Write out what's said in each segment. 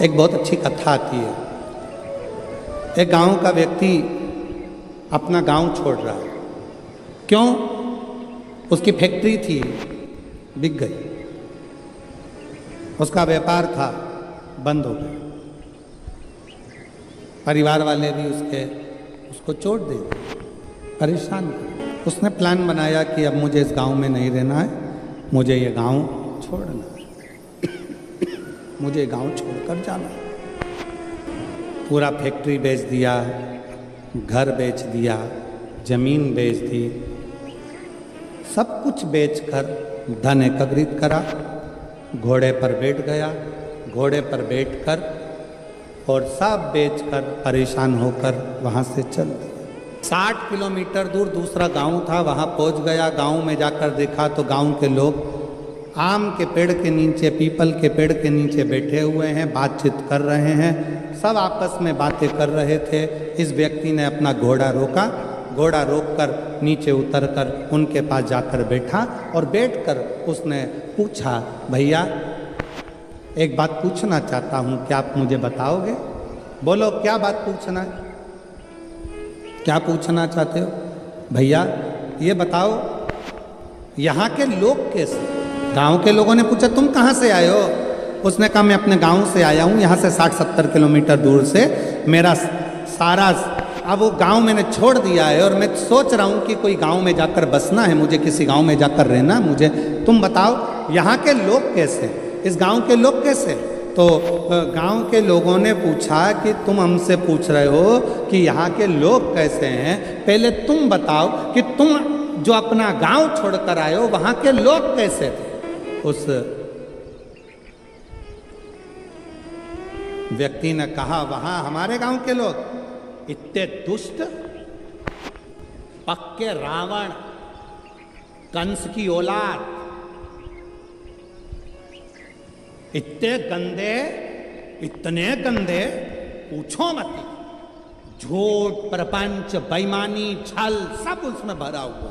एक बहुत अच्छी कथा आती है। एक गांव का व्यक्ति अपना गांव छोड़ रहा है। क्यों? उसकी फैक्ट्री थी, बिक गई। उसका व्यापार था, बंद हो गया। परिवार वाले भी उसको छोड़ दे, परेशान कर। उसने प्लान बनाया कि अब मुझे इस गांव में नहीं रहना है, मुझे ये गांव छोड़ना है, मुझे गांव छोड़कर जाना है। पूरा फैक्ट्री बेच दिया, घर बेच दिया, जमीन बेच दी, सब कुछ बेचकर धन एकत्रित करा, घोड़े पर बैठ गया। घोड़े पर बैठकर और सब बेचकर परेशान होकर वहाँ से चल दिया। 60 किलोमीटर दूर दूसरा गांव था, वहाँ पहुँच गया। गांव में जाकर देखा तो गांव के लोग आम के पेड़ के नीचे, पीपल के पेड़ के नीचे बैठे हुए हैं, बातचीत कर रहे हैं। सब आपस में बातें कर रहे थे। इस व्यक्ति ने अपना घोड़ा रोका। घोड़ा रोककर नीचे उतरकर उनके पास जाकर बैठा और बैठकर उसने पूछा, भैया एक बात पूछना चाहता हूँ, क्या आप मुझे बताओगे? बोलो, क्या बात पूछना है? क्या पूछना चाहते हो? भैया ये बताओ, यहाँ के लोग कैसे? गांव के लोगों ने पूछा, तुम कहाँ से आए हो? उसने कहा, मैं अपने गांव से आया हूँ, यहाँ से 60-70 किलोमीटर दूर से। मेरा सारा अब वो गांव मैंने छोड़ दिया है और मैं सोच रहा हूँ कि कोई गांव में जाकर बसना है, मुझे किसी गांव में जाकर रहना मुझे। तुम बताओ यहाँ के लोग कैसे, इस गांव के लोग कैसे? तो गांव के लोगों ने पूछा कि तुम हमसे पूछ रहे हो कि यहाँ के लोग कैसे हैं, पहले तुम बताओ कि तुम जो अपना गांव छोड़कर आए हो वहाँ के लोग कैसे थे? उस व्यक्ति ने कहा, वहाँ हमारे गांव के लोग इतने दुष्ट, पक्के रावण, कंस की औलाद, इतने गंदे पूछो मत। झूठ, प्रपंच, बेईमानी, छल सब उसमें भरा हुआ।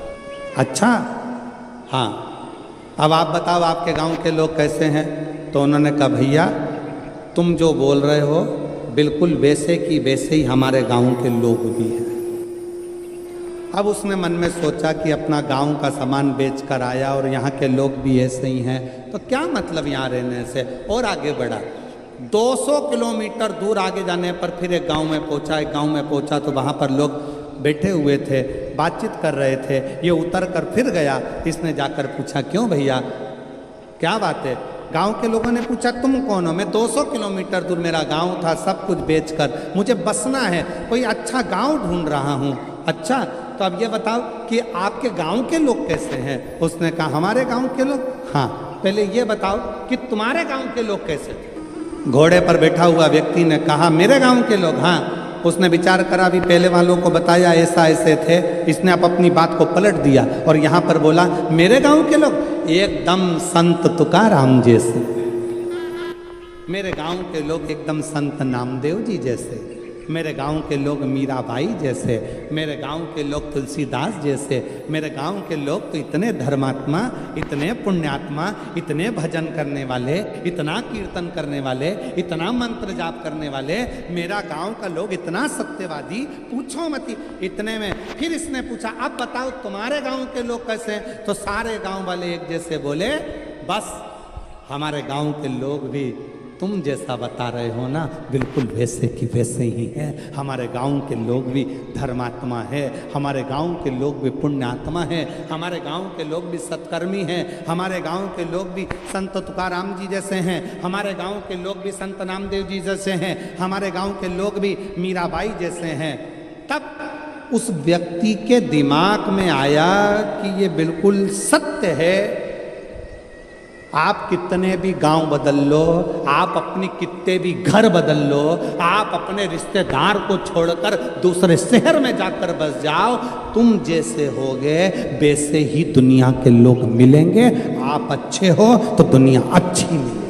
अच्छा, हाँ, अब आप बताओ आपके गांव के लोग कैसे हैं? तो उन्होंने कहा, भैया तुम जो बोल रहे हो बिल्कुल वैसे की वैसे ही हमारे गांव के लोग भी हैं। अब उसने मन में सोचा कि अपना गांव का सामान बेचकर आया और यहाँ के लोग भी ऐसे ही हैं, तो क्या मतलब यहाँ रहने से? और आगे बढ़ा। 200 किलोमीटर दूर आगे जाने पर फिर एक गांव में पहुँचा। एक गांव में पहुँचा तो वहाँ पर लोग बैठे हुए थे, बातचीत कर रहे थे। ये उतर कर फिर गया। इसने जाकर पूछा, क्यों भैया, क्या बात है? गांव के लोगों ने पूछा, तुम कौन हो? मैं 200 किलोमीटर दूर मेरा गांव था, सब कुछ बेचकर मुझे बसना है, कोई अच्छा गांव ढूंढ रहा हूँ। अच्छा, तो अब ये बताओ कि आपके गांव के लोग कैसे हैं? उसने कहा, हमारे गांव के लोग? हाँ, पहले ये बताओ कि तुम्हारे गांव के लोग कैसे थे? घोड़े पर बैठा हुआ व्यक्ति ने कहा, मेरे गांव के लोग? हाँ। उसने विचार करा, भी पहले वालों को बताया ऐसा ऐसे थे। इसने अब अपनी बात को पलट दिया और यहाँ पर बोला, मेरे गांव के लोग एकदम संत तुकाराम जैसे, मेरे गांव के लोग एकदम संत नामदेव जी जैसे, मेरे गांव के लोग मीराबाई जैसे, मेरे गांव के लोग तुलसीदास जैसे, मेरे गांव के लोग तो इतने धर्मात्मा, इतने पुण्यात्मा, इतने भजन करने वाले, इतना कीर्तन करने वाले, इतना मंत्र जाप करने वाले, मेरा गांव का लोग इतना सत्यवादी, पूछो मत। इतने में फिर इसने पूछा, अब बताओ तुम्हारे गांव के लोग कैसे हैं? तो सारे गांव वाले एक जैसे बोले, बस हमारे गांव के लोग भी तुम जैसा बता रहे हो ना, बिल्कुल वैसे की वैसे ही है। हमारे गांव के लोग भी धर्मात्मा है, हमारे गांव के लोग भी पुण्यात्मा है, हमारे गांव के लोग भी सत्कर्मी हैं, हमारे गांव के लोग भी संत तुकाराम जी जैसे हैं, हमारे गांव के लोग भी संत नामदेव जी जैसे हैं, हमारे गांव के लोग भी मीराबाई जैसे हैं। तब उस व्यक्ति के दिमाग में आया कि ये बिल्कुल सत्य है। आप कितने भी गांव बदल लो, आप अपनी कितने भी घर बदल लो, आप अपने रिश्तेदार को छोड़कर दूसरे शहर में जाकर बस जाओ, तुम जैसे होगे वैसे ही दुनिया के लोग मिलेंगे। आप अच्छे हो तो दुनिया अच्छी मिलेगी।